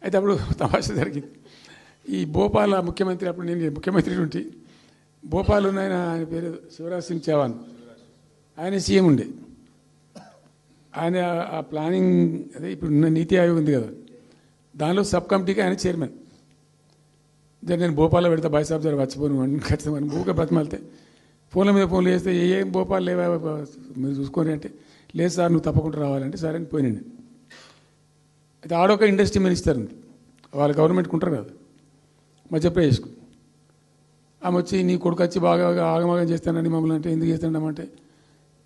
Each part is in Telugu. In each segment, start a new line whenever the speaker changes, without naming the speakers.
అయితే అప్పుడు తమాషా జరిగింది. ఈ భోపాల్ ముఖ్యమంత్రి, అప్పుడు నేను ముఖ్యమంత్రి ఉంటే భోపాల్ ఆయన పేరు శివరాజ్ సింగ్ చౌహాన్, ఆయన సీఎం ఉండే. ఆయన ఆ ప్లానింగ్ అదే ఇప్పుడు నీతి ఆయోగ్ ఉంది కదా, దానిలో సబ్ కమిటీకి ఆయన చైర్మన్. నేను భోపాల్లో పెడతా బాయ్సాబ్ జర వచ్చిపోను ఖచ్చితంగా ఊరికే బతిమాలితే ఫోన్ల మీద ఫోన్లు చేస్తే ఏం భోపాల్ లేవా మీరు చూసుకొని అంటే, లేదు సార్ నువ్వు తప్పకుండా రావాలంటే సరే అని పోయినండి. అయితే ఆడొక ఇండస్ట్రీ మినిస్టర్ ఉంది, వాళ్ళ గవర్నమెంట్కి ఉంటారు కదా మధ్యప్రదేశ్కు. ఆమె వచ్చి నీ కొడుకు వచ్చి బాగా ఆగమాగం చేస్తానని మమ్మల్ని అంటే ఎందుకు చేస్తాడమంటే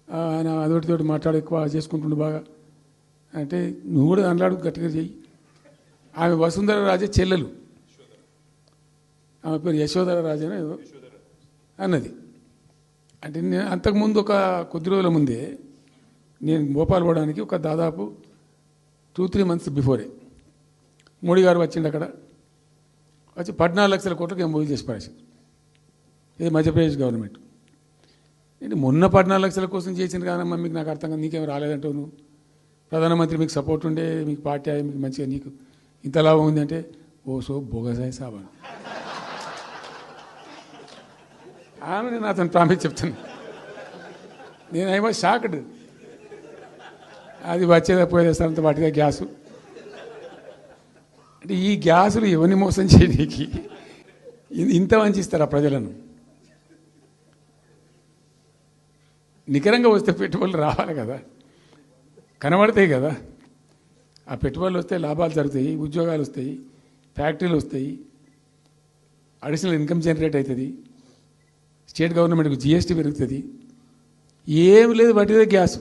ఆయన అదొకటితోటి మాట్లాడి ఎక్కువ చేసుకుంటుండు బాగా అంటే, నువ్వు కూడా అన్నాడు గట్టిగా చెయ్యి. ఆమె వసుంధర రాజే చెల్లెలు, ఆమె పేరు యశోధర రాజే ఏదో అన్నది. అంటే నేను అంతకుముందు ఒక కొద్ది రోజుల ముందే నేను భోపాల్ పోవడానికి ఒక దాదాపు 2-3 months బిఫోరే మోడీ గారు వచ్చిండు. అక్కడ వచ్చి 14 లక్షల కోట్లకు ఎంఓయూ చేసి పడేసింది. ఇది మధ్యప్రదేశ్ గవర్నమెంట్. ఏంటి మొన్న 14 లక్షల కోసం చేసింది కాదమ్మా, మీకు నాకు అర్థం కాదు, నీకేం రాలేదంటావు నువ్వు. ప్రధానమంత్రి మీకు సపోర్ట్ ఉండే, మీకు పార్టీ మీకు మంచిగా నీకు ఇంత లాభం ఉంది అంటే ఓ సో బోగసాయి సాబా ఆమె నేను అతను ప్రామిస్ చెప్తాను. నేను ఐ వాజ్ షాక్డ్. అది వచ్చేదా పోయేదంత వాటిగా గ్యాసు అంటే ఈ గ్యాసులు ఎవరిని మోసం చేయడానికి ఇంత వంచిస్తారా ప్రజలను? నికరంగా వస్తే పెట్టుబడులు రావాలి కదా, కనబడతాయి కదా. ఆ పెట్టుబడులు వస్తే లాభాలు జరుగుతాయి, ఉద్యోగాలు వస్తాయి, ఫ్యాక్టరీలు వస్తాయి, అడిషనల్ ఇన్కమ్ జనరేట్ అవుతుంది, స్టేట్ గవర్నమెంట్కి జిఎస్టీ పెరుగుతుంది. ఏం లేదు, వాటిదే గ్యాసు.